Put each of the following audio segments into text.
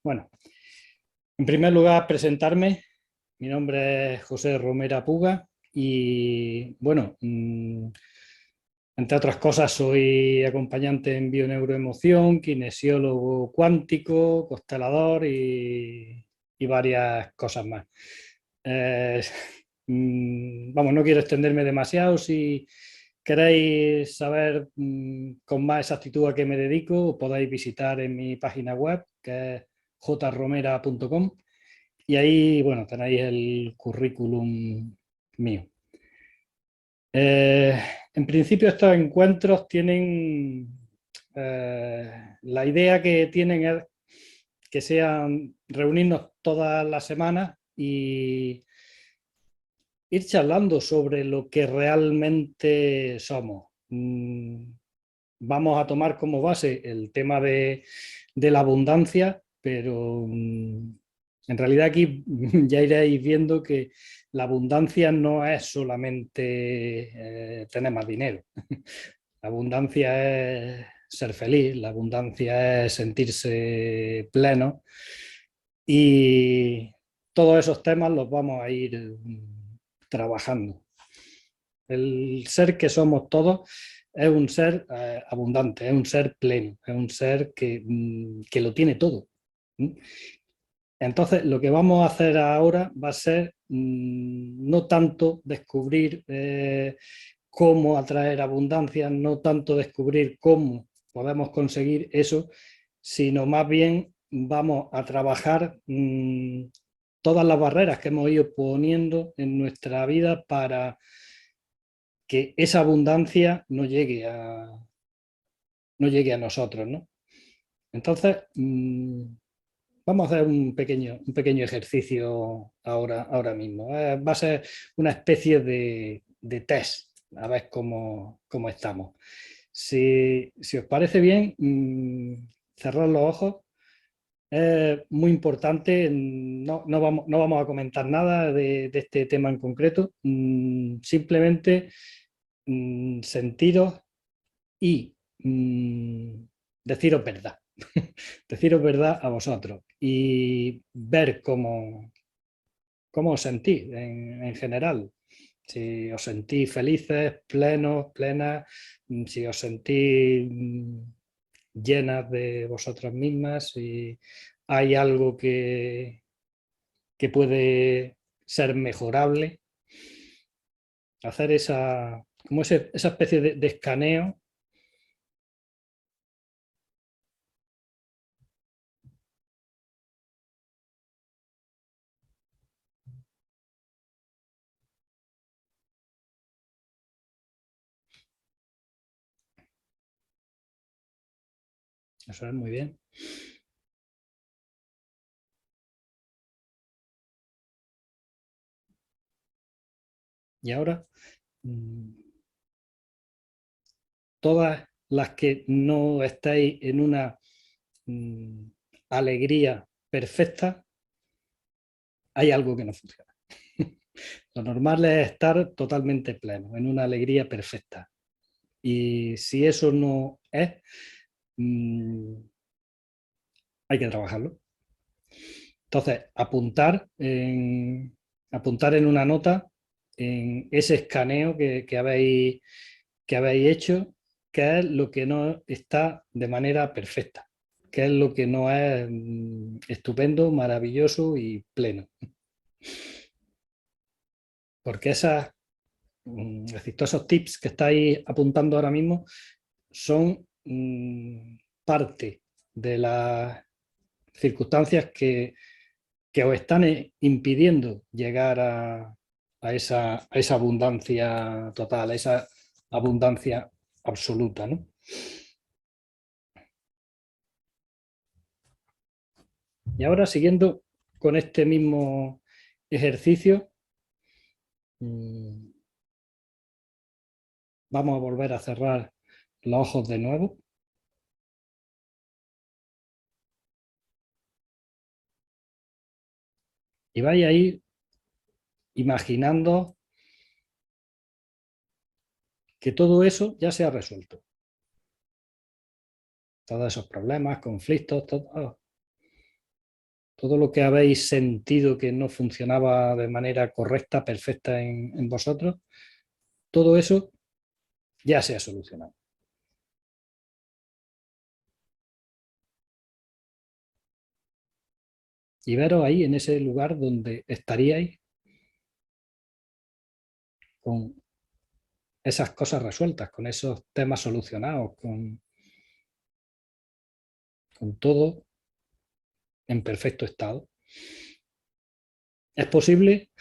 Bueno, en primer lugar, presentarme. Mi nombre es José Romera Puga y, bueno, entre otras cosas, soy acompañante en bioneuroemoción, kinesiólogo cuántico, constelador y varias cosas más. Eh, Vamos, no quiero extenderme demasiado. Si queréis saber con más exactitud a qué me dedico, podéis visitar en mi página web, que es jromera.com, y ahí, bueno, tenéis el currículum mío. En principio, estos encuentros tienen, la idea que tienen es que sean reunirnos todas las semanas y ir charlando sobre lo que realmente somos. Vamos a tomar como base el tema de la abundancia, pero en realidad aquí ya iréis viendo que la abundancia no es solamente tener más dinero. La abundancia es ser feliz, la abundancia es sentirse pleno, y todos esos temas los vamos a ir trabajando. El ser que somos todos es un ser abundante, es un ser pleno, es un ser que lo tiene todo. Entonces, lo que vamos a hacer ahora va a ser no tanto descubrir cómo atraer abundancia, no tanto descubrir cómo podemos conseguir eso, sino más bien vamos a trabajar todas las barreras que hemos ido poniendo en nuestra vida para que esa abundancia no llegue a nosotros, ¿no? Entonces, vamos a hacer un pequeño ejercicio ahora mismo. Va a ser una especie de test, a ver cómo estamos. Si os parece bien, cerrar los ojos. Es muy importante. No vamos a comentar nada de este tema en concreto. Simplemente sentiros y deciros verdad. Deciros verdad a vosotros y ver cómo os sentís en general. Si os sentís felices, plenos, plenas, si os sentís llenas de vosotras mismas, si hay algo que puede ser mejorable. Hacer esa especie de escaneo. Eso es muy bien. Y ahora, todas las que no estáis en una alegría perfecta, hay algo que no funciona. Lo normal es estar totalmente pleno, en una alegría perfecta. Y si eso no es, hay que trabajarlo. Entonces, apuntar en una nota, en ese escaneo que habéis hecho, qué es lo que no está de manera perfecta, qué es lo que no es estupendo, maravilloso y pleno. Porque es decir, todos esos tips que estáis apuntando ahora mismo son parte de las circunstancias que os están impidiendo llegar a esa abundancia total, a esa abundancia absoluta, ¿no? Y ahora, siguiendo con este mismo ejercicio, vamos a volver a cerrar los ojos de nuevo. Y vais a ir imaginando que todo eso ya se ha resuelto. Todos esos problemas, conflictos, todo, todo lo que habéis sentido que no funcionaba de manera correcta, perfecta en vosotros, todo eso ya se ha solucionado. Y veros ahí en ese lugar donde estaríais con esas cosas resueltas, con esos temas solucionados, con todo en perfecto estado. Es posible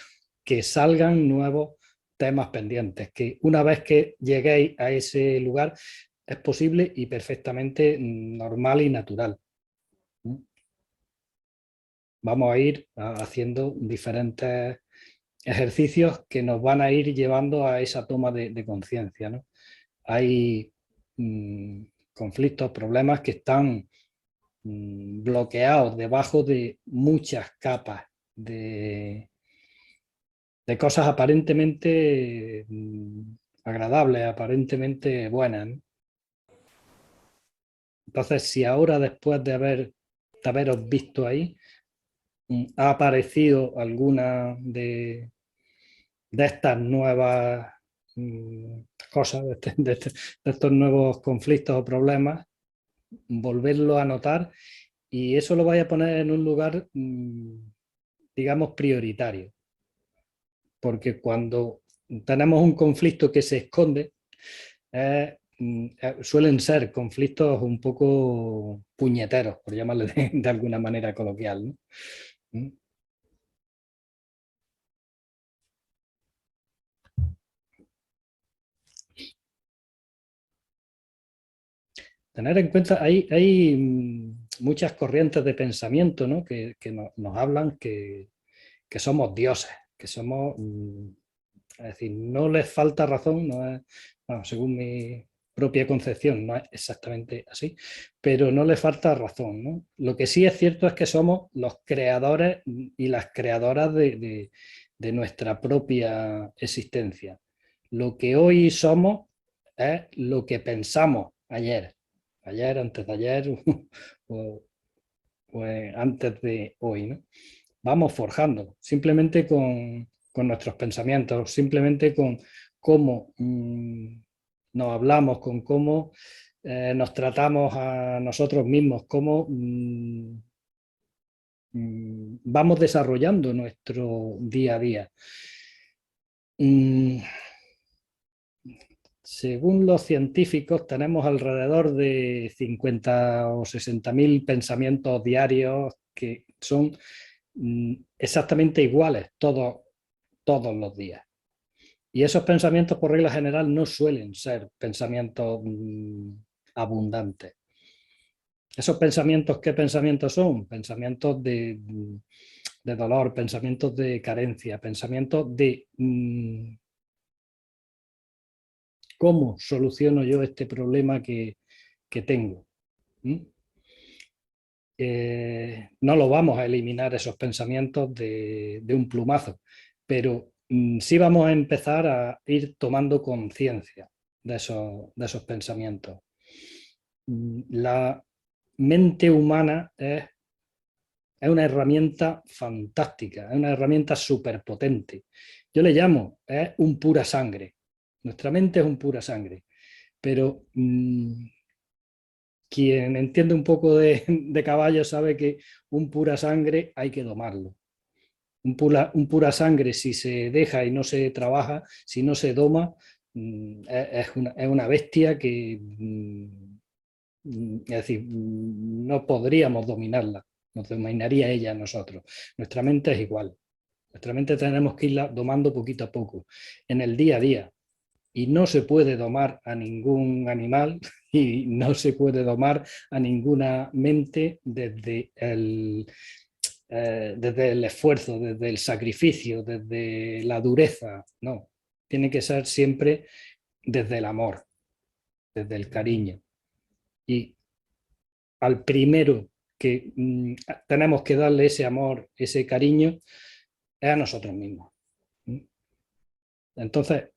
que salgan nuevos temas pendientes, que una vez que lleguéis a ese lugar es posible y perfectamente normal y natural. Vamos a ir haciendo diferentes ejercicios que nos van a ir llevando a esa toma de conciencia, ¿no? Hay conflictos, problemas que están bloqueados debajo de muchas capas de cosas aparentemente agradables, aparentemente buenas, ¿no? Entonces, si ahora después de haberos visto ahí, ha aparecido alguna de estas nuevas cosas, de estos nuevos conflictos o problemas, volverlo a notar y eso lo vais a poner en un lugar, digamos, prioritario. Porque cuando tenemos un conflicto que se esconde, suelen ser conflictos un poco puñeteros, por llamarle de alguna manera coloquial, ¿no? Tener en cuenta, hay muchas corrientes de pensamiento, ¿no? que nos hablan que somos dioses, que somos, es decir, no les falta razón, no es, bueno, según mi propia concepción, no es exactamente así, pero no le falta razón, ¿no? Lo que sí es cierto es que somos los creadores y las creadoras de nuestra propia existencia. Lo que hoy somos es lo que pensamos ayer, antes de ayer o, o antes de hoy, ¿no? Vamos forjando, simplemente con nuestros pensamientos, simplemente con cómo nos hablamos, con cómo nos tratamos a nosotros mismos, cómo vamos desarrollando nuestro día a día. Mm, Según los científicos, tenemos alrededor de 50 o 60.000 pensamientos diarios que son exactamente iguales todos los días. Y esos pensamientos, por regla general, no suelen ser pensamientos abundantes. ¿Esos pensamientos qué pensamientos son? Pensamientos de dolor, pensamientos de carencia, pensamientos de cómo soluciono yo este problema que tengo. No lo vamos a eliminar esos pensamientos de un plumazo, pero sí vamos a empezar a ir tomando conciencia de esos pensamientos. La mente humana es una herramienta fantástica, es una herramienta súper potente. Yo le llamo, es un pura sangre. Nuestra mente es un pura sangre, pero quien entiende un poco de caballo sabe que un pura sangre hay que domarlo. Un pura sangre, si se deja y no se trabaja, si no se doma, es una bestia que, es decir, no podríamos dominarla, nos dominaría ella a nosotros. Nuestra mente es igual. Nuestra mente tenemos que irla domando poquito a poco, en el día a día. Y no se puede domar a ningún animal y no se puede domar a ninguna mente desde el esfuerzo, desde el sacrificio, desde la dureza. No, tiene que ser siempre desde el amor, desde el cariño. Y al primero que tenemos que darle ese amor, ese cariño, es a nosotros mismos. Entonces,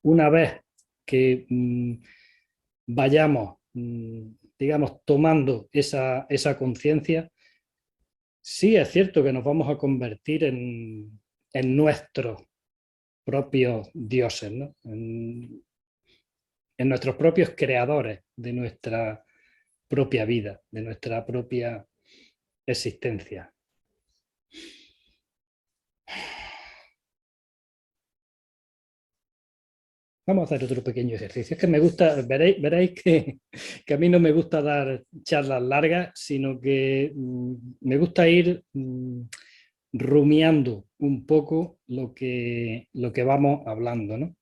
una vez que vayamos, digamos, tomando esa conciencia, Sí, es cierto que nos vamos a convertir en nuestros propios dioses, ¿no? En nuestros propios creadores de nuestra propia vida, de nuestra propia existencia. Vamos a hacer otro pequeño ejercicio. Es que me gusta, veréis que a mí no me gusta dar charlas largas, sino que me gusta ir rumiando un poco lo que vamos hablando, ¿no?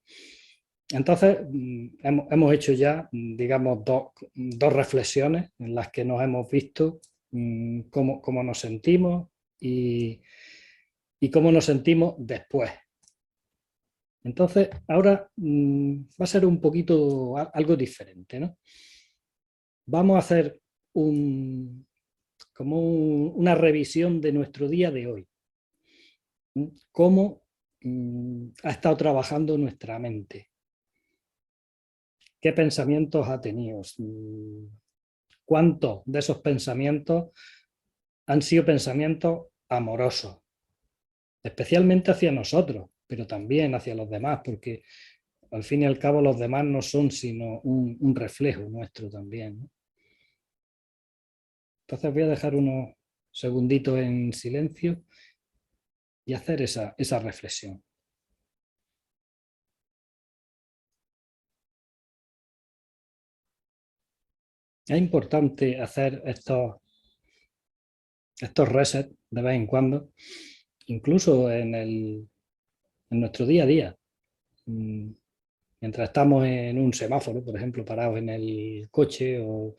Entonces, hemos hecho ya, digamos, dos reflexiones en las que nos hemos visto cómo nos sentimos y, y cómo nos sentimos después. Entonces, ahora va a ser un poquito algo diferente, ¿no? Vamos a hacer una revisión de nuestro día de hoy. Cómo ha estado trabajando nuestra mente. ¿Qué pensamientos ha tenido? ¿Cuántos de esos pensamientos han sido pensamientos amorosos? Especialmente hacia nosotros, pero también hacia los demás, porque al fin y al cabo los demás no son sino un reflejo nuestro también, ¿no? Entonces voy a dejar unos segunditos en silencio y hacer esa reflexión. Es importante hacer estos resets de vez en cuando, incluso en nuestro día a día. Mientras estamos en un semáforo, por ejemplo, parados en el coche o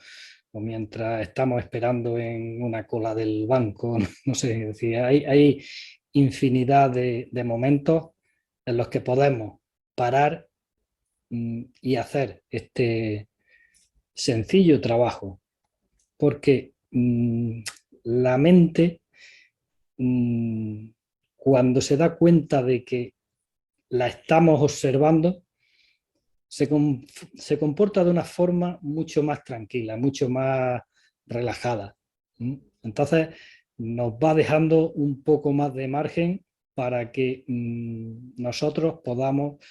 mientras estamos esperando en una cola del banco, no sé, es decir, hay infinidad de momentos en los que podemos parar y hacer este sencillo trabajo, porque la mente, mm, cuando se da cuenta de que la estamos observando, se comporta de una forma mucho más tranquila, mucho más relajada. Entonces nos va dejando un poco más de margen para que nosotros podamos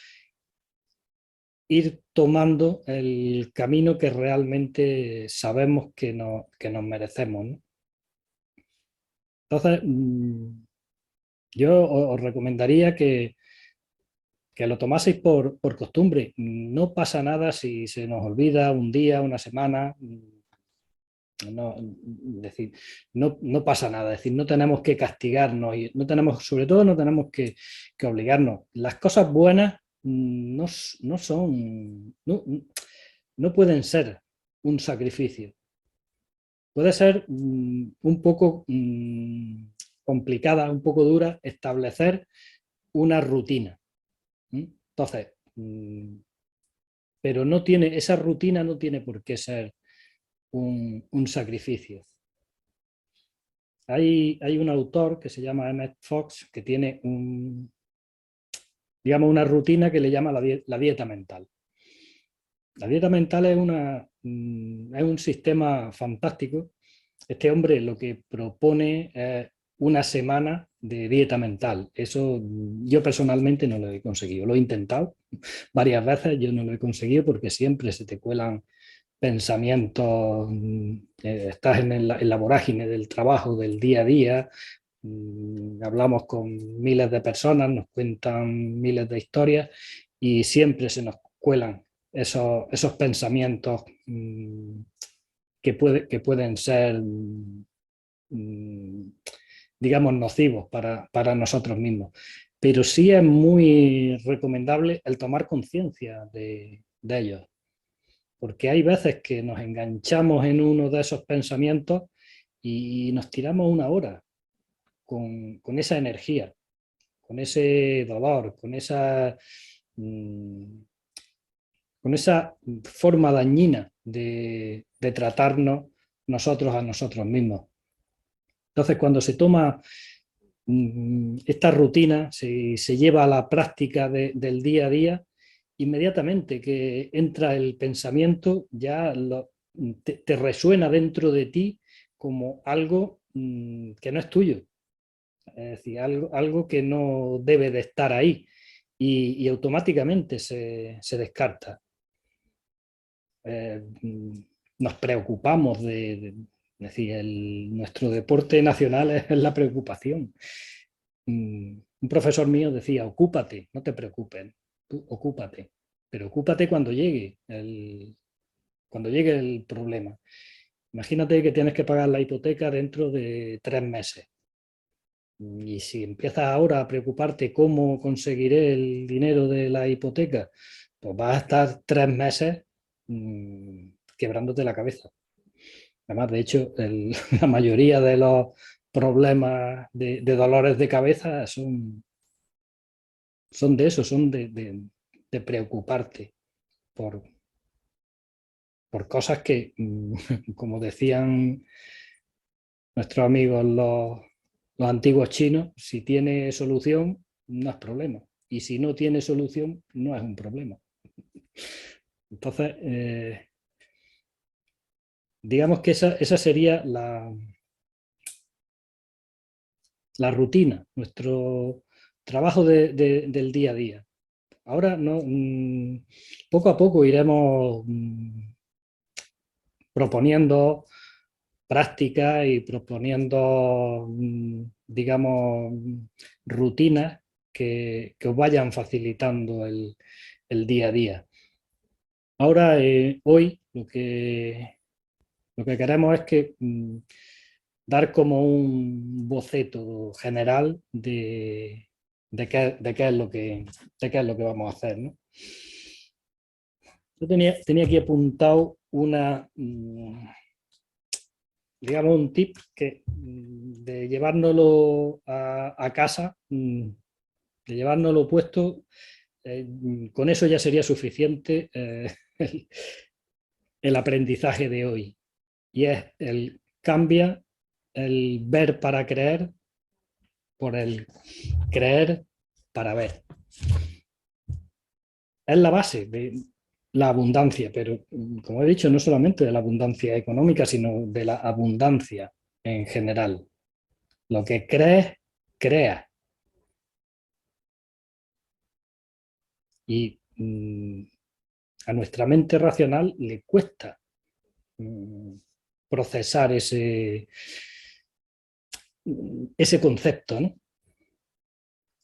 ir tomando el camino que realmente sabemos que nos merecemos, ¿no? Entonces, yo os recomendaría que lo tomaseis por costumbre. No pasa nada si se nos olvida un día, una semana. No, decir, no pasa nada. Es decir, no tenemos que castigarnos y no tenemos, sobre todo, no tenemos que obligarnos. Las cosas buenas no son, no pueden ser un sacrificio. Puede ser un poco complicada, un poco dura establecer una rutina. Entonces, pero no tiene, esa rutina no tiene por qué ser un sacrificio. Hay un autor que se llama Emmett Fox que tiene digamos, una rutina que le llama la dieta mental. La dieta mental es es un sistema fantástico. Este hombre lo que propone es una semana de dieta mental. Eso yo personalmente no lo he conseguido. Lo he intentado varias veces, yo no lo he conseguido porque siempre se te cuelan pensamientos, estás en la vorágine del trabajo, del día a día, hablamos con miles de personas, nos cuentan miles de historias y siempre se nos cuelan esos pensamientos que pueden ser, digamos, nocivos para nosotros mismos. Pero sí es muy recomendable el tomar conciencia de ellos, porque hay veces que nos enganchamos en uno de esos pensamientos y nos tiramos una hora con esa energía, con ese dolor, mm, con esa forma dañina de tratarnos nosotros a nosotros mismos. Entonces, cuando se toma esta rutina, se lleva a la práctica del día a día, inmediatamente que entra el pensamiento, ya te resuena dentro de ti como algo que no es tuyo. Es decir, algo que no debe de estar ahí y automáticamente se descarta. Nos preocupamos es decir, nuestro deporte nacional es la preocupación. Un profesor mío decía, ocúpate, no te preocupes, tú ocúpate, pero ocúpate cuando llegue el problema. Imagínate que tienes que pagar la hipoteca dentro de 3 meses. Y si empiezas ahora a preocuparte cómo conseguiré el dinero de la hipoteca, pues vas a estar 3 meses quebrándote la cabeza. Además, de hecho, la mayoría de los problemas de dolores de cabeza son de eso, son de preocuparte por, por cosas que, como decían nuestros amigos los antiguos chinos, si tiene solución, no es problema. Y si no tiene solución, no es un problema. Entonces, digamos que esa sería la rutina, nuestro trabajo del día a día. Ahora no, poco a poco iremos proponiendo prácticas y proponiendo, digamos, rutinas que os vayan facilitando el día a día. Ahora, hoy, lo que queremos es que dar como un boceto general de qué es lo que vamos a hacer, ¿no? Yo tenía aquí apuntado digamos, un tip de llevárnoslo a casa, de llevárnoslo puesto, con eso ya sería suficiente el aprendizaje de hoy. Y es cambia el ver para creer por el creer para ver. Es la base de la abundancia, pero como he dicho, no solamente de la abundancia económica, sino de la abundancia en general. Lo que crees, creas. Y a nuestra mente racional le cuesta procesar ese concepto, ¿no?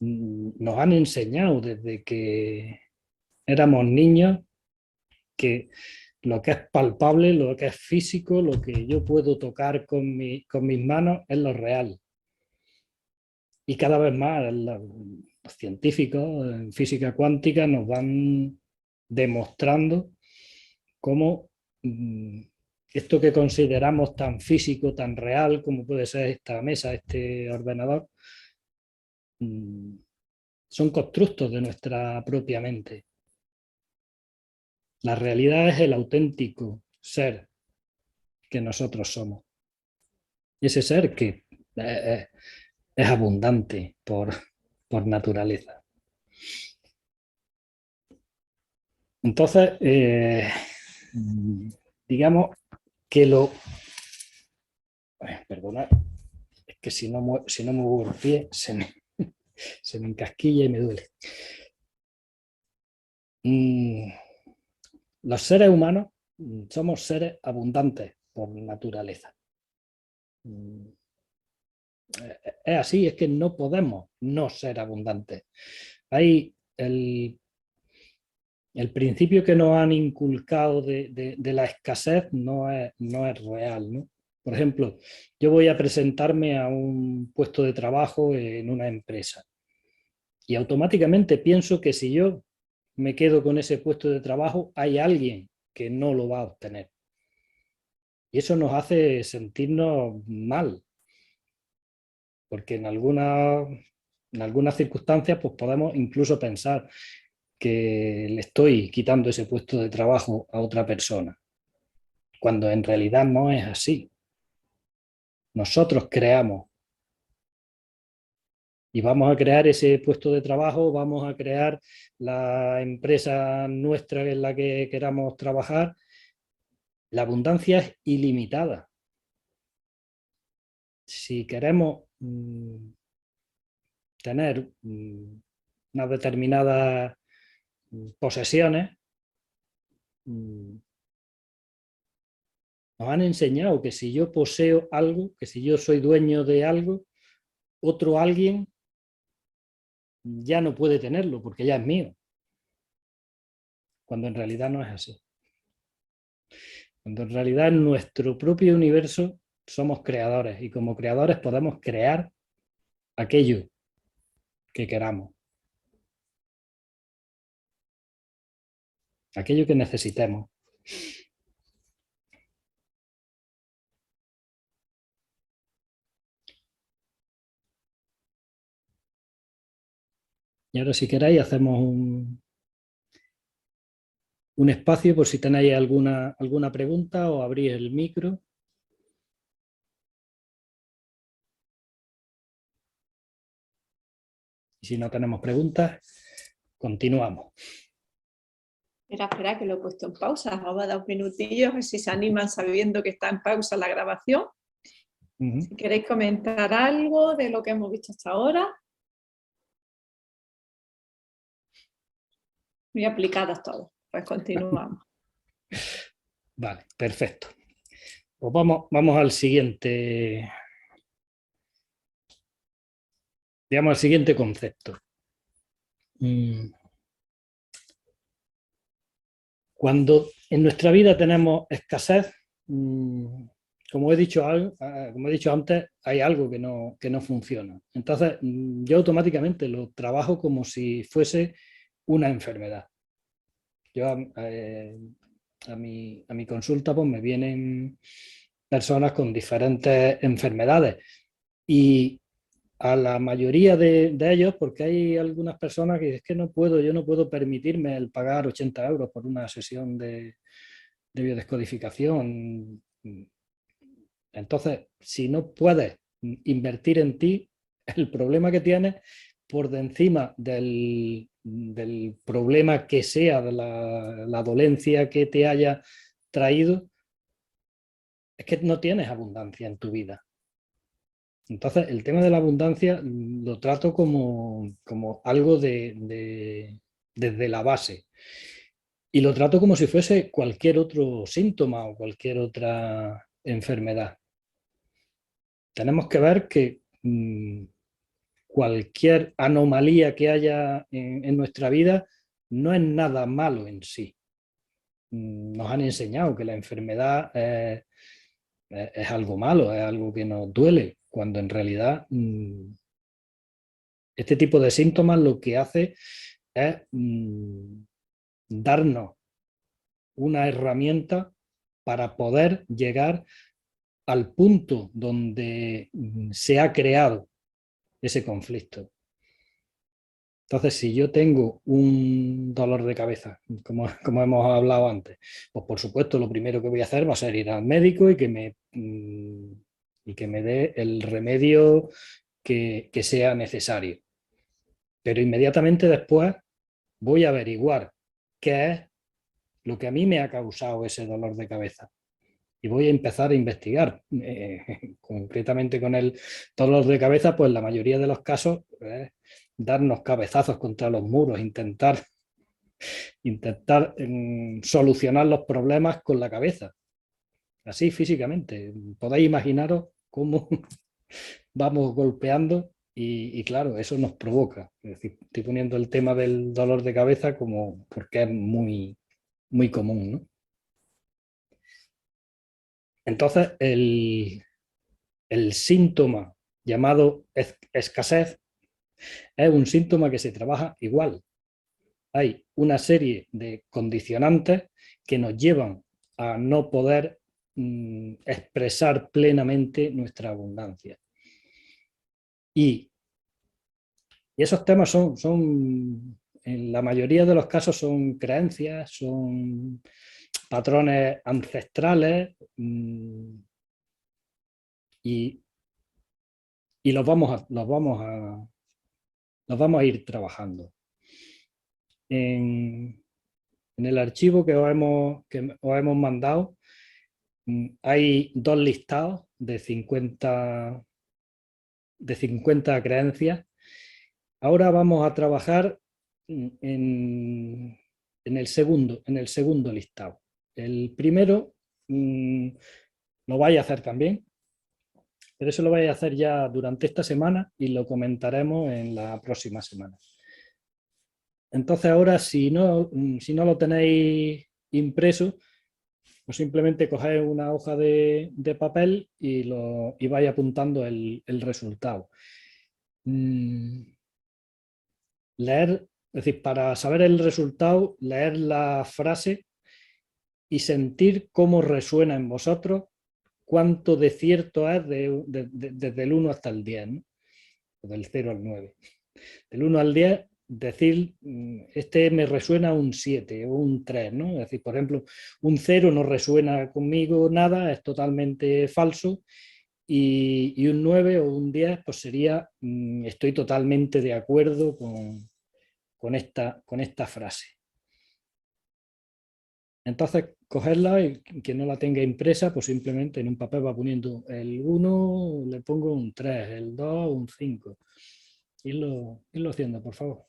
Nos han enseñado desde que éramos niños que lo que es palpable, lo que es físico, lo que yo puedo tocar con mis manos es lo real. Y cada vez más los científicos en física cuántica nos van demostrando cómo esto que consideramos tan físico, tan real, como puede ser esta mesa, este ordenador, son constructos de nuestra propia mente. La realidad es el auténtico ser que nosotros somos. Ese ser que es abundante por naturaleza. Entonces, digamos que perdonad, es que si no muevo el pie se me encasquilla y me duele. Los seres humanos somos seres abundantes por naturaleza. Es así, es que no podemos no ser abundantes. Hay el principio que nos han inculcado de la escasez no es real, ¿no? Por ejemplo, yo voy a presentarme a un puesto de trabajo en una empresa y automáticamente pienso que si yo me quedo con ese puesto de trabajo, hay alguien que no lo va a obtener. Y eso nos hace sentirnos mal, porque en algunas circunstancias pues podemos incluso pensar que le estoy quitando ese puesto de trabajo a otra persona, cuando en realidad no es así. Nosotros creamos y vamos a crear ese puesto de trabajo, vamos a crear la empresa nuestra en la que queramos trabajar. La abundancia es ilimitada. si queremos tener unas determinadas posesiones, nos han enseñado que si yo poseo algo, que si yo soy dueño de algo, otro alguien ya no puede tenerlo porque ya es mío, cuando en realidad no es así. Cuando en realidad en nuestro propio universo somos creadores y como creadores podemos crear aquello que queramos, aquello que necesitemos. Y ahora si queréis hacemos un espacio por si tenéis alguna pregunta o abrís el micro. Y si no tenemos preguntas, continuamos. Espera, que lo he puesto en pausa. Vamos a dar unos minutillos, a ver si se animan sabiendo que está en pausa la grabación. Si queréis comentar algo de lo que hemos visto hasta ahora. Muy aplicadas todas. Pues continuamos. Vale, perfecto. Pues vamos al siguiente, digamos, al siguiente concepto. Cuando en nuestra vida tenemos escasez, como he dicho antes, hay algo que no funciona. Entonces, yo automáticamente lo trabajo como si fuese una enfermedad. Yo a mi consulta pues me vienen personas con diferentes enfermedades y a la mayoría de ellos, porque hay algunas personas que es que yo no puedo permitirme el pagar 80 euros por una sesión de biodescodificación. Entonces, si no puedes invertir en ti, el problema que tienes por de encima del problema que sea, de la dolencia que te haya traído, es que no tienes abundancia en tu vida. Entonces, el tema de la abundancia lo trato como algo desde la base. Y lo trato como si fuese cualquier otro síntoma o cualquier otra enfermedad. Tenemos que ver que cualquier anomalía que haya en nuestra vida no es nada malo en sí. Nos han enseñado que la enfermedad es algo malo, es algo que nos duele, cuando en realidad este tipo de síntomas lo que hace es darnos una herramienta para poder llegar al punto donde se ha creado ese conflicto. Entonces, si yo tengo un dolor de cabeza, como hemos hablado antes, pues por supuesto lo primero que voy a hacer va a ser ir al médico y que me dé el remedio que sea necesario. Pero inmediatamente después voy a averiguar qué es lo que a mí me ha causado ese dolor de cabeza. Y voy a empezar a investigar. Concretamente con el dolor de cabeza, pues la mayoría de los casos darnos cabezazos contra los muros, intentar solucionar los problemas con la cabeza, así físicamente. Podéis imaginaros cómo vamos golpeando y claro, eso nos provoca. Es decir, estoy poniendo el tema del dolor de cabeza como porque es muy, muy común, ¿no? Entonces, el síntoma llamado escasez es un síntoma que se trabaja igual. Hay una serie de condicionantes que nos llevan a no poder expresar plenamente nuestra abundancia. Y esos temas en la mayoría de los casos son creencias, son patrones ancestrales y los vamos a ir trabajando. En el archivo que os hemos mandado hay dos listados de 50 de 50 creencias. Ahora vamos a trabajar en el segundo listado. El primero lo vais a hacer también, pero eso lo vais a hacer ya durante esta semana y lo comentaremos en la próxima semana. Entonces ahora, si no lo tenéis impreso, pues simplemente cogéis una hoja de papel y vais apuntando el resultado. Leer, es decir, para saber el resultado, leer la frase y sentir cómo resuena en vosotros, cuánto de cierto es desde el 1 hasta el 10, ¿no? Del 0 al 9. Del 1 al 10, decir, este me resuena un 7 o un 3, ¿no? Es decir, por ejemplo, un 0 no resuena conmigo nada, es totalmente falso, y un 9 o un 10 pues sería, estoy totalmente de acuerdo con esta frase. Entonces, cogerla y quien no la tenga impresa, pues simplemente en un papel va poniendo el 1, le pongo un 3, el 2, un 5. Irlo haciendo, por favor.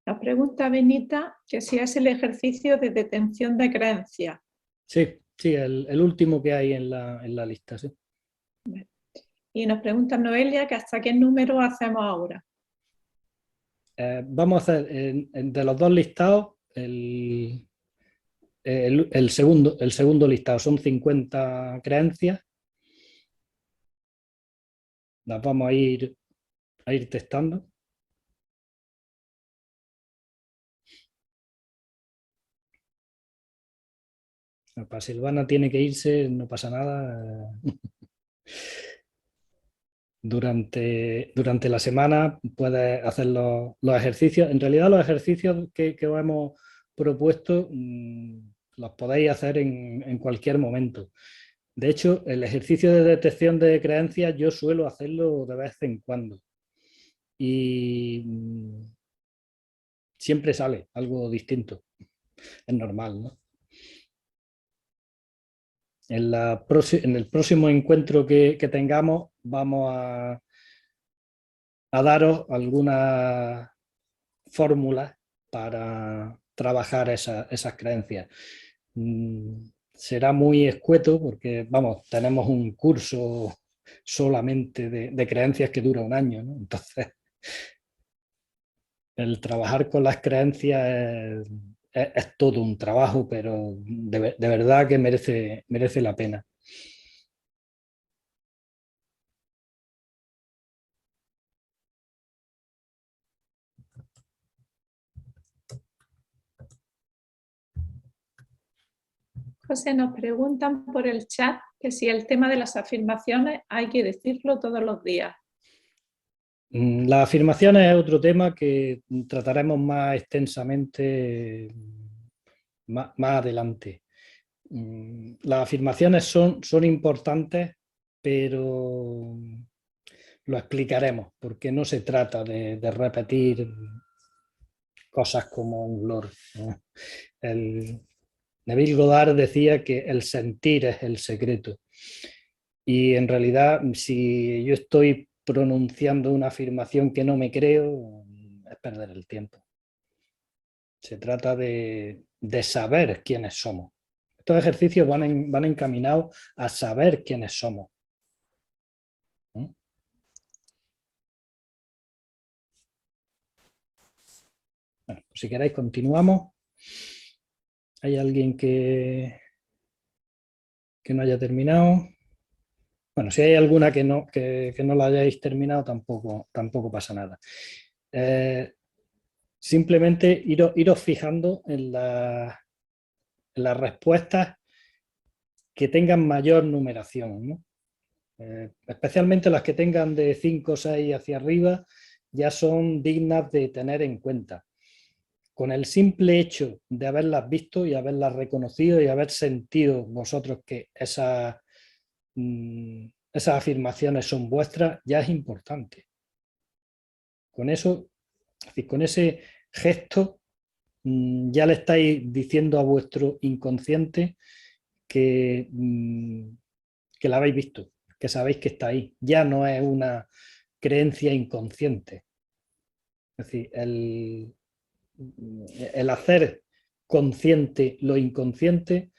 La pregunta, Benita, que si es el ejercicio de detención de creencias. Sí, el último que hay en la lista, sí. Y nos pregunta Noelia que hasta qué número hacemos ahora. Vamos a hacer de los dos listados el segundo listado. Son 50 creencias. Las vamos a ir testando. Para Silvana tiene que irse, no pasa nada. Durante la semana puedes hacer los ejercicios. En realidad los ejercicios que os hemos propuesto los podéis hacer en cualquier momento. De hecho, el ejercicio de detección de creencias yo suelo hacerlo de vez en cuando. Y siempre sale algo distinto. Es normal, ¿no? En el próximo encuentro que tengamos vamos a daros algunas fórmulas para trabajar esas creencias. Será muy escueto porque, vamos, tenemos un curso solamente de creencias que dura un año, ¿no? Entonces, el trabajar con las creencias es todo un trabajo, pero de verdad que merece la pena. José, nos preguntan por el chat que si el tema de las afirmaciones hay que decirlo todos los días. Las afirmaciones es otro tema que trataremos más extensamente más adelante. Las afirmaciones son importantes, pero lo explicaremos, porque no se trata de repetir cosas como un loro, ¿no? Neville Goddard decía que el sentir es el secreto. Y en realidad, si yo estoy pronunciando una afirmación que no me creo, es perder el tiempo. Se trata de saber quiénes somos. Estos ejercicios van encaminados a saber quiénes somos. ¿Mm? Bueno, pues si queréis continuamos. ¿Hay alguien que no haya terminado? Bueno, si hay alguna que no la hayáis terminado, tampoco pasa nada. Simplemente iros fijando en las respuestas que tengan mayor numeración, ¿no? Especialmente las que tengan de 5 o 6 hacia arriba, ya son dignas de tener en cuenta. Con el simple hecho de haberlas visto y haberlas reconocido y haber sentido vosotros que esas afirmaciones son vuestras, ya es importante. Con eso, es decir, con ese gesto, ya le estáis diciendo a vuestro inconsciente que, que la habéis visto, que sabéis que está ahí. Ya no es una creencia inconsciente. Es decir, el hacer consciente lo inconsciente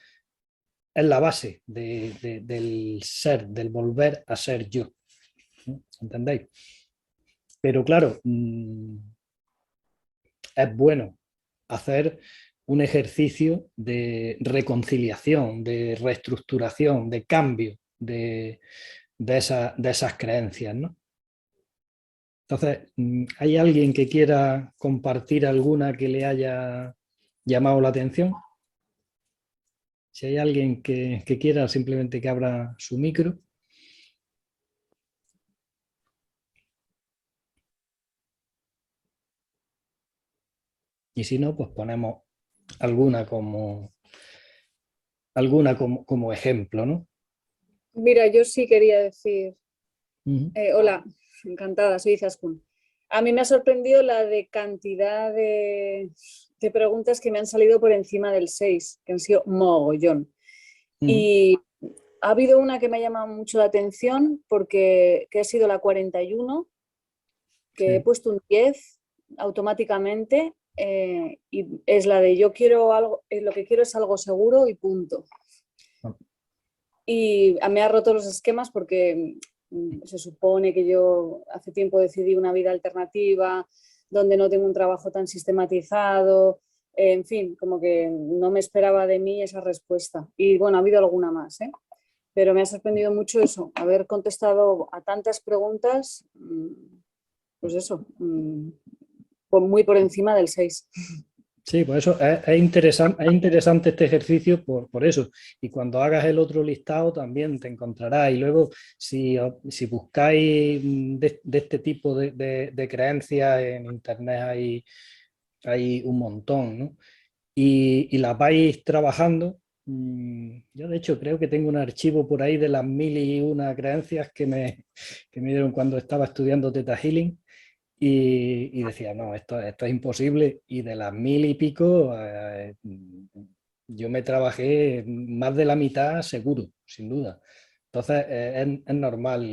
es la base del ser, del volver a ser yo. ¿Entendéis? Pero claro, es bueno hacer un ejercicio de reconciliación, de reestructuración, de cambio de esas creencias, ¿no? Entonces, ¿hay alguien que quiera compartir alguna que le haya llamado la atención? Si hay alguien que quiera, simplemente que abra su micro. Y si no, pues ponemos alguna como ejemplo, ¿no? Mira, yo sí quería decir, Uh-huh. hola, encantada, soy Izaskun. A mí me ha sorprendido la de cantidad de preguntas que me han salido por encima del 6, que han sido mogollón. Uh-huh. Y ha habido una que me ha llamado mucho la atención porque que ha sido la 41, que Sí. he puesto un 10 automáticamente y es la de yo quiero algo, lo que quiero es algo seguro y punto. Y me ha roto los esquemas porque se supone que yo hace tiempo decidí una vida alternativa, donde no tengo un trabajo tan sistematizado, en fin, como que no me esperaba de mí esa respuesta. Y bueno, ha habido alguna más, ¿eh? Pero me ha sorprendido mucho eso, haber contestado a tantas preguntas, pues eso, muy por encima del 6. Sí, pues eso es interesante este ejercicio por eso. Y cuando hagas el otro listado también te encontrarás. Y luego, si buscáis de este tipo de creencias en internet, hay un montón, ¿no? Y las vais trabajando. Yo, de hecho, creo que tengo un archivo por ahí de las 1001 creencias que me dieron cuando estaba estudiando Theta Healing. Y decía, no, esto es imposible. Y de las 1000 y pico, yo me trabajé más de la mitad seguro, sin duda. Entonces, es normal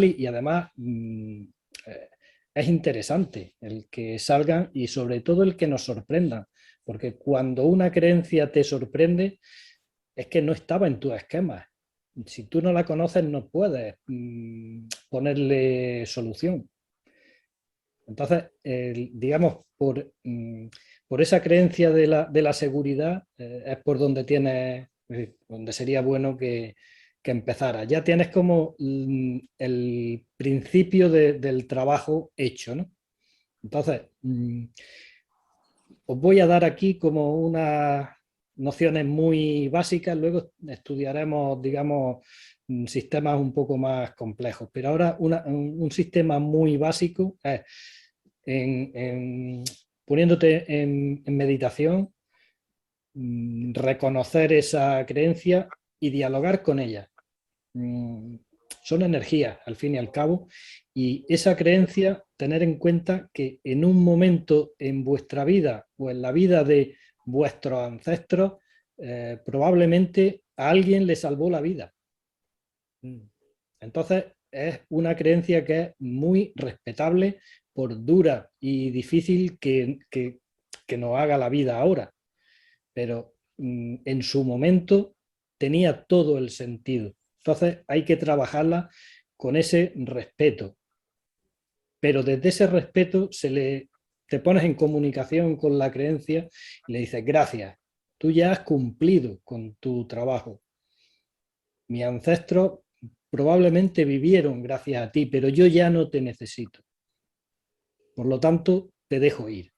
y además eh, es interesante el que salgan y sobre todo el que nos sorprendan. Porque cuando una creencia te sorprende, es que no estaba en tu esquema. Si tú no la conoces, no puedes ponerle solución. Entonces, digamos, por esa creencia de la seguridad, es por donde tienes, donde sería bueno que empezara. Ya tienes como el principio del trabajo hecho, ¿no? Entonces, os voy a dar aquí como unas nociones muy básicas, luego estudiaremos, digamos, sistemas un poco más complejos, pero ahora un sistema muy básico es poniéndote en meditación, reconocer esa creencia y dialogar con ella. Son energías, al fin y al cabo, y esa creencia, tener en cuenta que en un momento en vuestra vida o en la vida de vuestros ancestros, probablemente a alguien le salvó la vida. Entonces, es una creencia que es muy respetable, por dura y difícil que nos haga la vida ahora, pero en su momento tenía todo el sentido. Entonces hay que trabajarla con ese respeto, pero desde ese respeto te pones en comunicación con la creencia y le dices, gracias, tú ya has cumplido con tu trabajo. Mis ancestros probablemente vivieron gracias a ti, pero yo ya no te necesito. Por lo tanto, te dejo ir.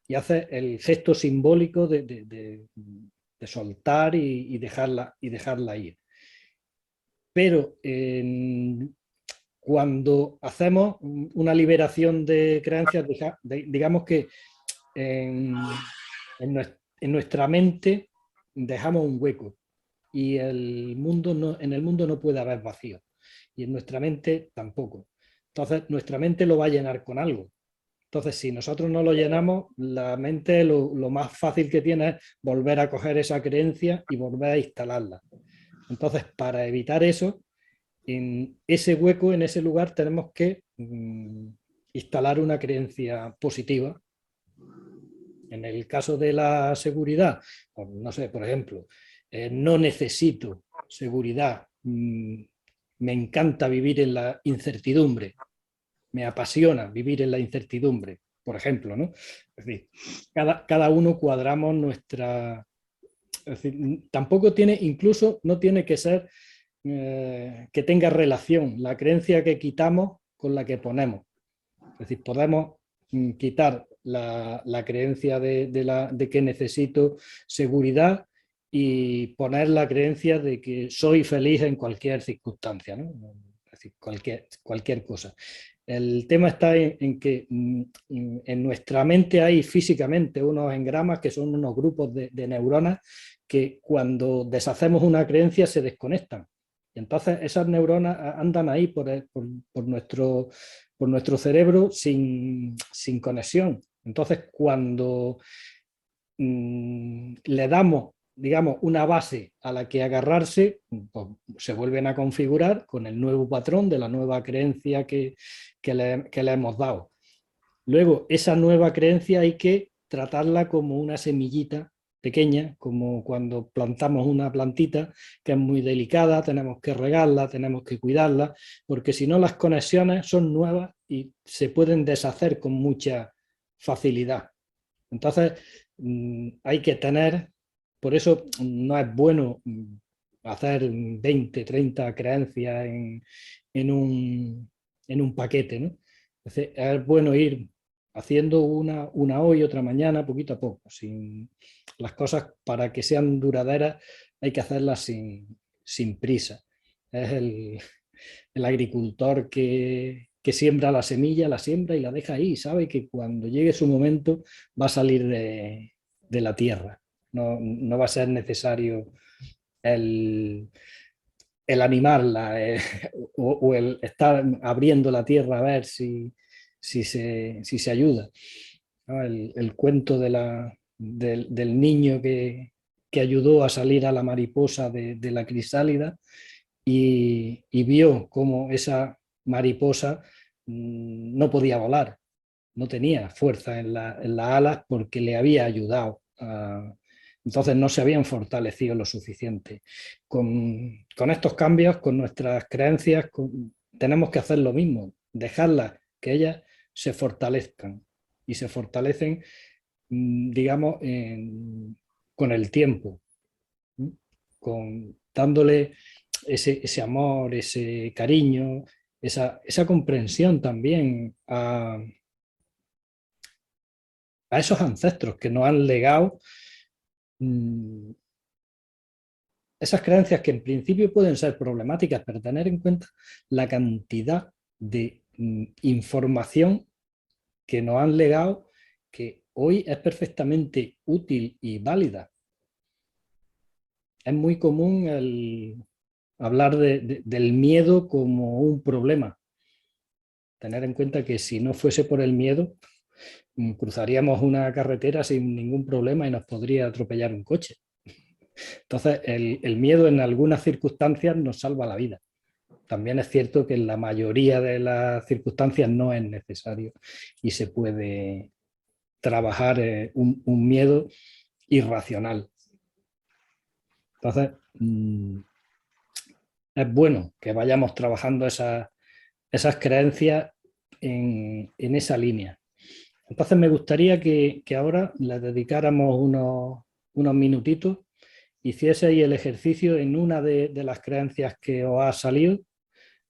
Y haces el gesto simbólico de soltar y dejarla ir. Pero cuando hacemos una liberación de creencias, digamos que en nuestra mente dejamos un hueco y en el mundo no puede haber vacío y en nuestra mente tampoco. Entonces nuestra mente lo va a llenar con algo. Entonces, si nosotros no lo llenamos, la mente lo más fácil que tiene es volver a coger esa creencia y volver a instalarla. Entonces, para evitar eso, en ese hueco, en ese lugar, tenemos que instalar una creencia positiva. En el caso de la seguridad, no sé, por ejemplo, no necesito seguridad, me encanta vivir en la incertidumbre, me apasiona vivir en la incertidumbre, por ejemplo, ¿no? Es decir, cada uno cuadramos nuestra... Es decir, tampoco tiene, incluso no tiene que ser que tenga relación la creencia que quitamos con la que ponemos. Es decir, podemos quitar la creencia de que necesito seguridad y poner la creencia de que soy feliz en cualquier circunstancia, ¿no? Es decir, cualquier cosa. El tema está en que en nuestra mente hay físicamente unos engramas que son unos grupos de neuronas que cuando deshacemos una creencia se desconectan. Y entonces esas neuronas andan ahí por nuestro cerebro sin conexión. Entonces cuando le damos, digamos, una base a la que agarrarse, pues se vuelven a configurar con el nuevo patrón de la nueva creencia que le hemos dado. Luego, esa nueva creencia hay que tratarla como una semillita pequeña, como cuando plantamos una plantita que es muy delicada, tenemos que regarla, tenemos que cuidarla, porque si no las conexiones son nuevas y se pueden deshacer con mucha facilidad. Entonces, hay que tener, por eso no es bueno hacer 20, 30 creencias en un paquete, ¿no? Entonces, es bueno ir haciendo una hoy, otra mañana, poquito a poco. Las cosas, para que sean duraderas, hay que hacerlas sin prisa. Es el agricultor que siembra la semilla, la siembra y la deja ahí. Sabe que cuando llegue su momento va a salir de la tierra. No va a ser necesario el animarla o el estar abriendo la tierra a ver si se ayuda, ¿no? El cuento del niño que ayudó a salir a la mariposa de la crisálida y vio cómo esa mariposa no podía volar, no tenía fuerza en las alas porque le había ayudado entonces no se habían fortalecido lo suficiente. Con estos cambios, con nuestras creencias, tenemos que hacer lo mismo, dejarlas que ellas se fortalezcan y se fortalecen, digamos, con el tiempo, dándole ese amor, ese cariño, esa comprensión también a esos ancestros que nos han legado esas creencias que en principio pueden ser problemáticas, pero tener en cuenta la cantidad de información que nos han legado que hoy es perfectamente útil y válida. Es muy común el hablar del miedo como un problema. Tener en cuenta que si no fuese por el miedo, cruzaríamos una carretera sin ningún problema y nos podría atropellar un coche. Entonces, el miedo en algunas circunstancias nos salva la vida. También es cierto que en la mayoría de las circunstancias no es necesario y se puede trabajar un miedo irracional. Entonces, es bueno que vayamos trabajando esas creencias en esa línea. Entonces, me gustaría que ahora le dedicáramos unos minutitos, hicieseis el ejercicio en una de las creencias que os ha salido,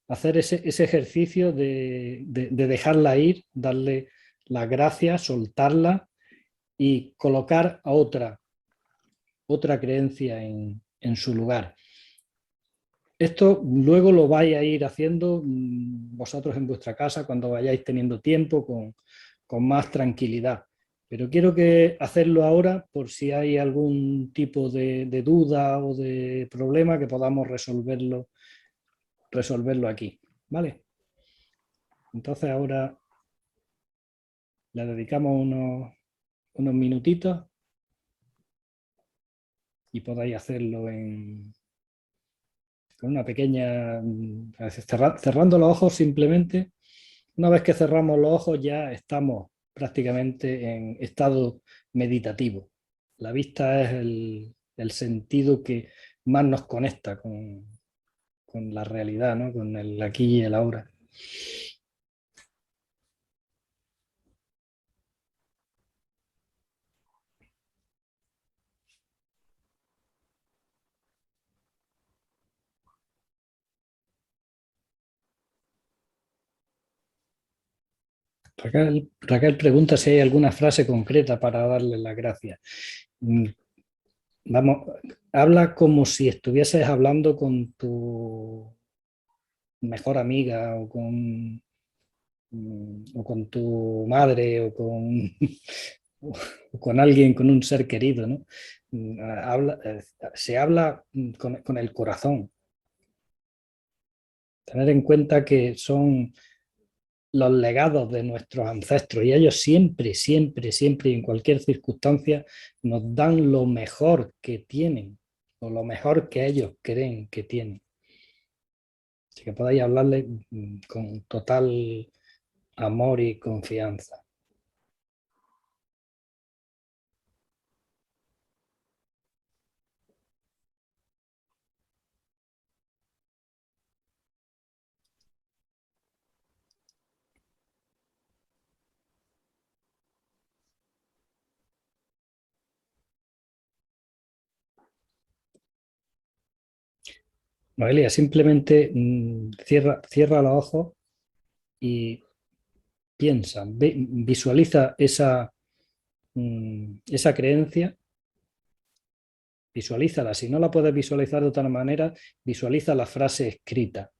hacer ese ejercicio de dejarla ir, darle las gracias, soltarla y colocar a otra creencia en su lugar. Esto luego lo vais a ir haciendo vosotros en vuestra casa cuando vayáis teniendo tiempo, con más tranquilidad. Pero quiero hacerlo ahora por si hay algún tipo de duda o de problema que podamos resolverlo aquí, ¿vale? Entonces ahora le dedicamos unos minutitos y podáis hacerlo con una pequeña... cerrando los ojos simplemente. Una vez que cerramos los ojos ya estamos prácticamente en estado meditativo. La vista es el sentido que más nos conecta con la realidad, ¿no? Con el aquí y el ahora. Raquel pregunta si hay alguna frase concreta para darle las gracias. Vamos, habla como si estuvieses hablando con tu mejor amiga o con tu madre o con alguien, con un ser querido, ¿no? Se habla con el corazón. Tener en cuenta que son los legados de nuestros ancestros y ellos siempre, siempre, siempre y en cualquier circunstancia nos dan lo mejor que tienen o lo mejor que ellos creen que tienen. Así que podáis hablarle con total amor y confianza. Noelia, simplemente cierra los ojos y piensa, visualiza esa creencia, visualízala. Si no la puedes visualizar de otra manera, visualiza la frase escrita.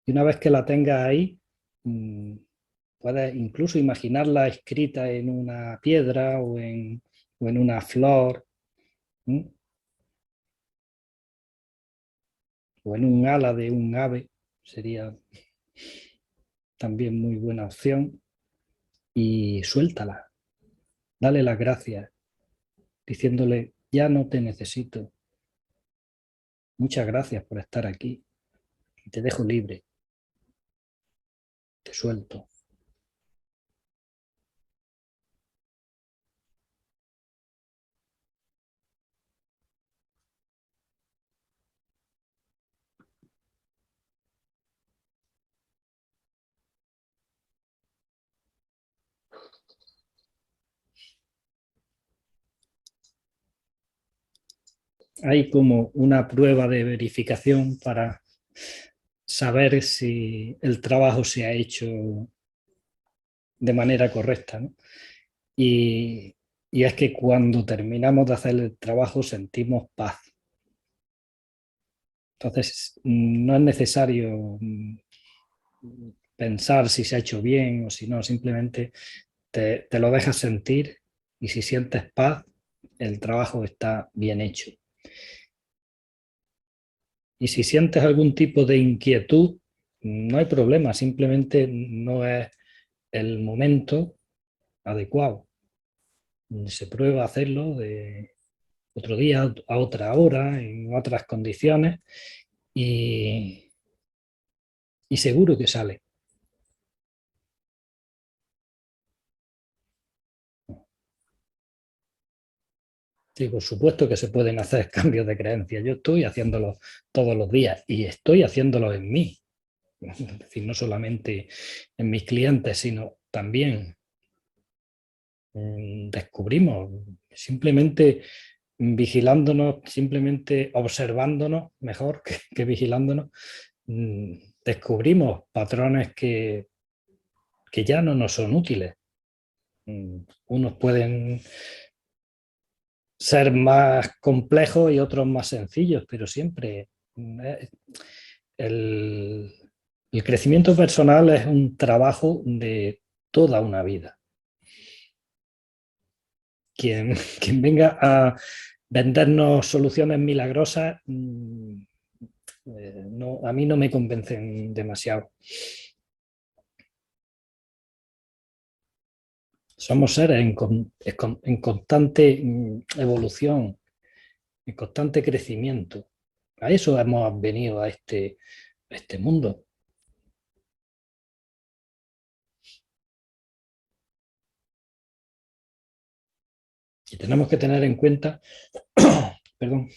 Y una vez que la tengas ahí, puedes incluso imaginarla escrita en una piedra o en una flor, o en un ala de un ave, sería también muy buena opción. Y suéltala, dale las gracias, diciéndole, ya no te necesito. Muchas gracias por estar aquí. Y te dejo libre. Te suelto. Hay como una prueba de verificación para saber si el trabajo se ha hecho de manera correcta, ¿no? Y es que cuando terminamos de hacer el trabajo sentimos paz. Entonces, no es necesario pensar si se ha hecho bien o si no, simplemente te lo dejas sentir y si sientes paz, el trabajo está bien hecho. Y si sientes algún tipo de inquietud, no hay problema, simplemente no es el momento adecuado. Se prueba a hacerlo de otro día, a otra hora, en otras condiciones y seguro que sale. Sí, por supuesto que se pueden hacer cambios de creencia. Yo estoy haciéndolo todos los días y estoy haciéndolo en mí. Es decir, no solamente en mis clientes, sino también descubrimos, simplemente vigilándonos, simplemente observándonos, mejor que vigilándonos, descubrimos patrones que ya no nos son útiles. Unos pueden ser más complejos y otros más sencillos, pero siempre el crecimiento personal es un trabajo de toda una vida. Quien venga a vendernos soluciones milagrosas no, a mí no me convencen demasiado. Somos seres en constante evolución, en constante crecimiento. A eso hemos venido a este mundo. Y tenemos que tener en cuenta, perdón,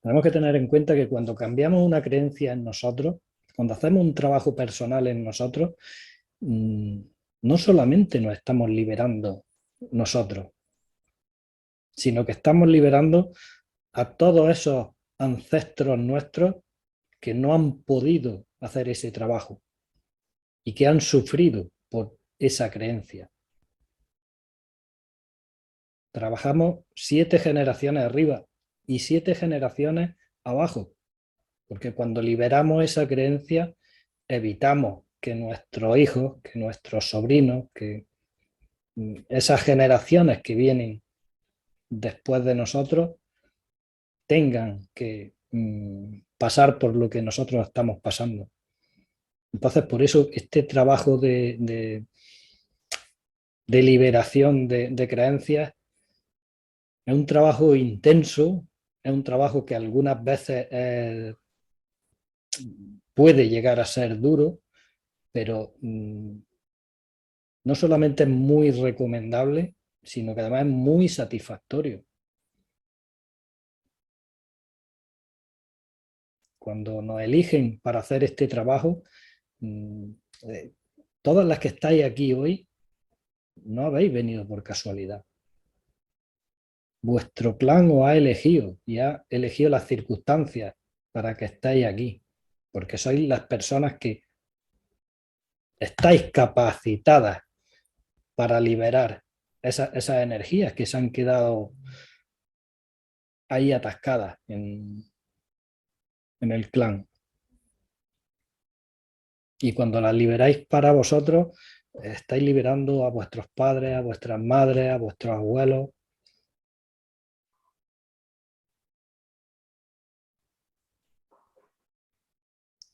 tenemos que tener en cuenta que cuando cambiamos una creencia en nosotros, cuando hacemos un trabajo personal en nosotros, no solamente nos estamos liberando nosotros, sino que estamos liberando a todos esos ancestros nuestros que no han podido hacer ese trabajo y que han sufrido por esa creencia. Trabajamos 7 generaciones arriba y 7 generaciones abajo, porque cuando liberamos esa creencia evitamos que nuestros hijos, que nuestros sobrinos, que esas generaciones que vienen después de nosotros tengan que pasar por lo que nosotros estamos pasando. Entonces, por eso este trabajo de liberación de creencias es un trabajo intenso, es un trabajo que algunas veces puede llegar a ser duro, pero no solamente es muy recomendable, sino que además es muy satisfactorio. Cuando nos eligen para hacer este trabajo, todas las que estáis aquí hoy no habéis venido por casualidad. Vuestro plan os ha elegido y ha elegido las circunstancias para que estéis aquí, porque sois las personas que estáis capacitadas para liberar esas energías que se han quedado ahí atascadas en el clan. Y cuando las liberáis para vosotros, estáis liberando a vuestros padres, a vuestras madres, a vuestros abuelos.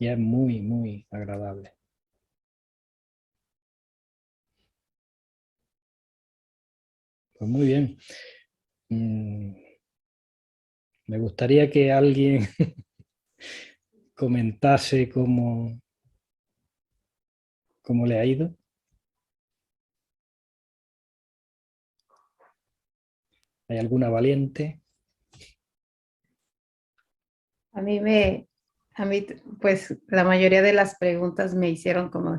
Y es muy, muy agradable. Pues muy bien. Me gustaría que alguien comentase cómo le ha ido. ¿Hay alguna valiente? A mí, pues la mayoría de las preguntas me hicieron como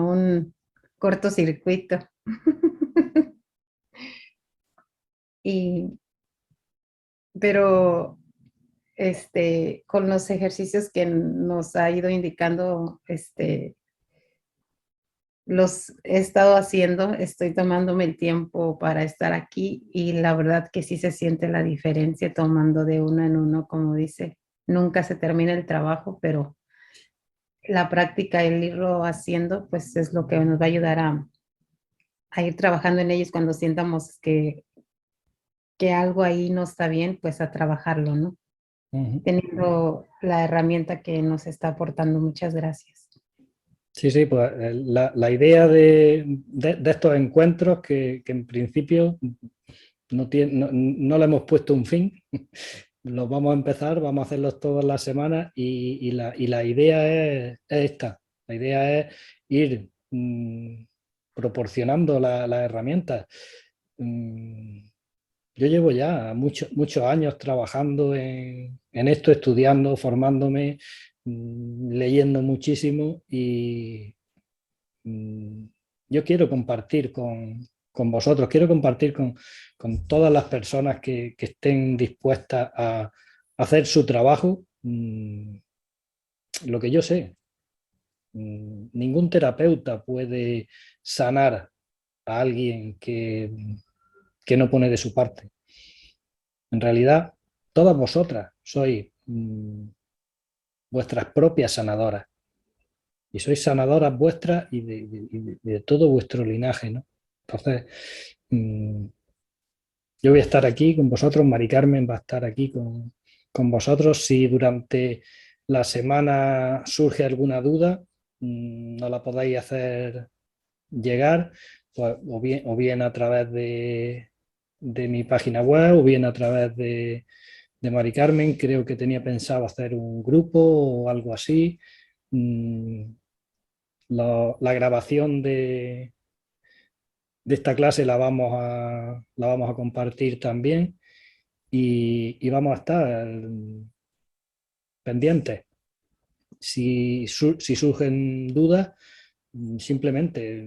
un cortocircuito. Pero con los ejercicios que nos ha ido indicando, los he estado haciendo, estoy tomándome el tiempo para estar aquí y la verdad que sí se siente la diferencia tomando de uno en uno, como dice, nunca se termina el trabajo, pero la práctica, el irlo haciendo, pues es lo que nos va a ayudar a ir trabajando en ellos cuando sientamos que algo ahí no está bien, pues a trabajarlo, ¿no? Teniendo la herramienta que nos está aportando. Muchas gracias. Sí, sí, pues la idea de estos encuentros que en principio no le hemos puesto un fin, los vamos a empezar, vamos a hacerlos todas las semanas y la idea es esta, la idea es ir proporcionando las herramientas. Yo llevo ya muchos años trabajando en esto, estudiando, formándome, leyendo muchísimo y yo quiero compartir con vosotros, quiero compartir con todas las personas que estén dispuestas a hacer su trabajo lo que yo sé. Ningún terapeuta puede sanar a alguien que no pone de su parte. En realidad, todas vosotras sois vuestras propias sanadoras. Y sois sanadoras vuestras y de todo vuestro linaje, ¿no? Entonces, yo voy a estar aquí con vosotros, Mari Carmen va a estar aquí con vosotros. Si durante la semana surge alguna duda, no la podáis hacer llegar, pues, o bien a través de mi página web o bien a través de Mari Carmen. Creo que tenía pensado hacer un grupo o algo así. La grabación de esta clase la vamos a compartir también y vamos a estar pendientes. Si surgen dudas, simplemente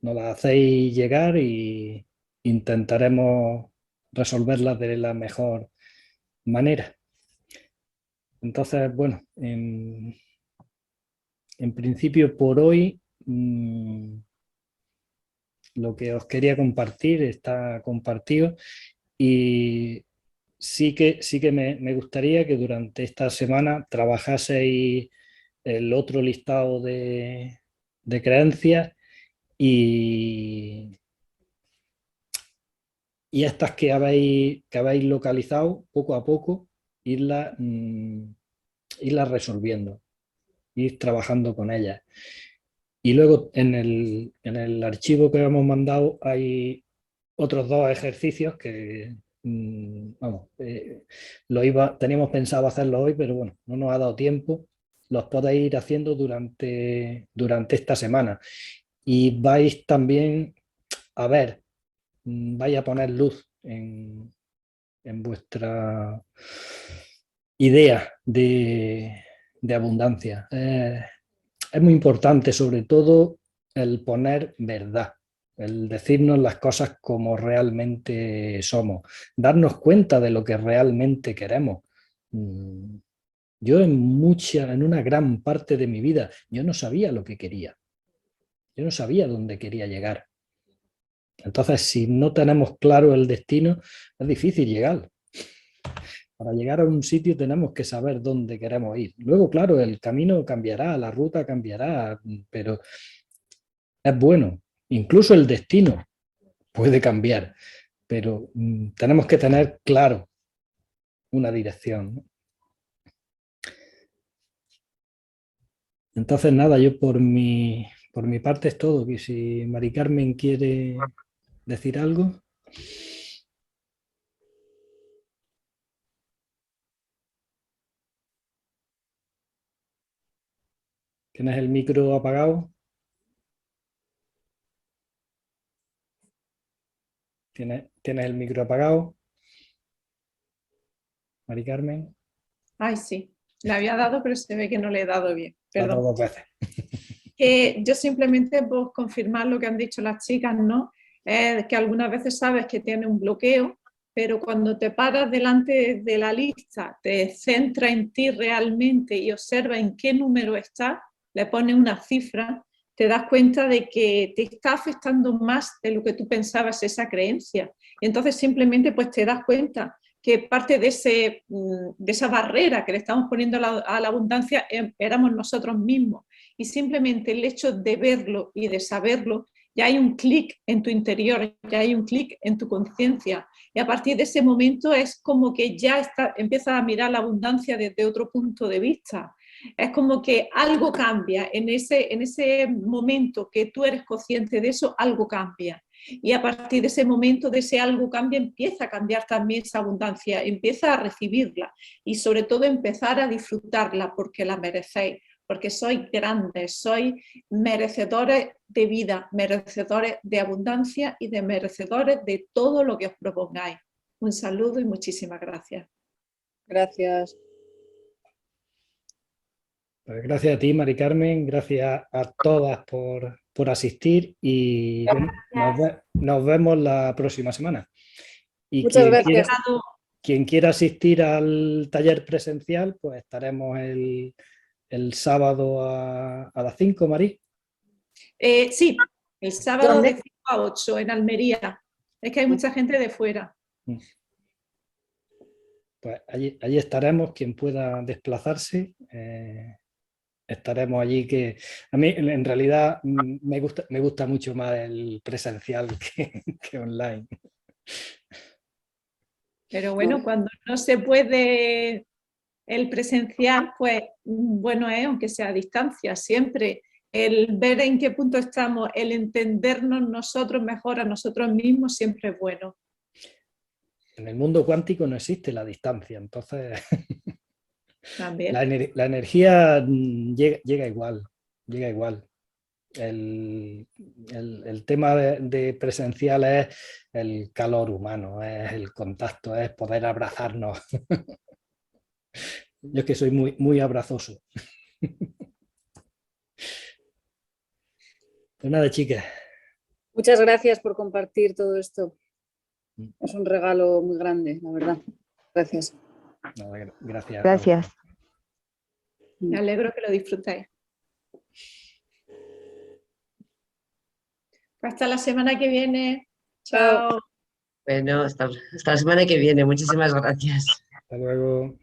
nos las hacéis llegar y intentaremos resolverlas de la mejor manera. Entonces, bueno, en principio por hoy lo que os quería compartir está compartido y sí que me gustaría que durante esta semana trabajaseis el otro listado de creencias y estas que habéis localizado poco a poco, irlas resolviendo, ir trabajando con ellas. Y luego en el archivo que hemos mandado hay otros 2 ejercicios que vamos, teníamos pensado hacerlos hoy, pero bueno, no nos ha dado tiempo. Los podéis ir haciendo durante esta semana. Y vais también a ver, vais a poner luz en vuestra idea de abundancia. Es muy importante, sobre todo, el poner verdad, el decirnos las cosas como realmente somos, darnos cuenta de lo que realmente queremos. Yo en una gran parte de mi vida, yo no sabía lo que quería. Yo no sabía dónde quería llegar. Entonces, si no tenemos claro el destino, es difícil llegar. Para llegar a un sitio tenemos que saber dónde queremos ir. Luego, claro, el camino cambiará, la ruta cambiará, pero es bueno. Incluso el destino puede cambiar, pero tenemos que tener claro una dirección, ¿no? Entonces, nada, yo por mi parte es todo. Que si Mari Carmen quiere decir algo. ¿Tienes el micro apagado? ¿Tienes el micro apagado? Mari Carmen. Ay, sí, le había dado, pero se ve que no le he dado bien. Perdón. 2 veces. Yo simplemente por confirmar lo que han dicho las chicas, ¿no? Que algunas veces sabes que tiene un bloqueo, pero cuando te paras delante de la lista, te centras en ti realmente y observas en qué número estás, le pones una cifra, te das cuenta de que te está afectando más de lo que tú pensabas esa creencia. Y entonces simplemente pues te das cuenta que parte de esa barrera que le estamos poniendo a la abundancia éramos nosotros mismos. Y simplemente el hecho de verlo y de saberlo, ya hay un clic en tu interior, ya hay un clic en tu conciencia. Y a partir de ese momento es como que ya empiezas a mirar la abundancia desde otro punto de vista. Es como que algo cambia. En ese momento que tú eres consciente de eso, algo cambia. Y a partir de ese momento, de ese algo cambia, empieza a cambiar también esa abundancia, empieza a recibirla y sobre todo empezar a disfrutarla porque la merecéis, porque sois grandes, sois merecedores de vida, merecedores de abundancia y de merecedores de todo lo que os propongáis. Un saludo y muchísimas gracias. Gracias. Pues gracias a ti, Mari Carmen, gracias a todas por asistir y bueno, nos vemos la próxima semana. Y Muchas gracias. Quien quiera asistir al taller presencial, pues estaremos el sábado a las 5, Mari. Sí, el sábado ¿Dónde? de 5 a 8 en Almería. Es que hay mucha gente de fuera. Pues allí estaremos, quien pueda desplazarse. Estaremos allí, que a mí en realidad me gusta mucho más el presencial que online. Pero bueno, cuando no se puede el presencial, pues bueno es, aunque sea a distancia, siempre el ver en qué punto estamos, el entendernos nosotros mejor a nosotros mismos siempre es bueno. En el mundo cuántico no existe la distancia, entonces También. la energía llega igual, llega igual. El tema de presencial es el calor humano, es el contacto, es poder abrazarnos. Yo es que soy muy abrazoso. Pues nada, chicas. Muchas gracias por compartir todo esto. Es un regalo muy grande, la verdad. Gracias. Nada, gracias. Gracias. Me alegro que lo disfrutéis. Hasta la semana que viene. Chao. Bueno, hasta la semana que viene. Muchísimas gracias. Hasta luego.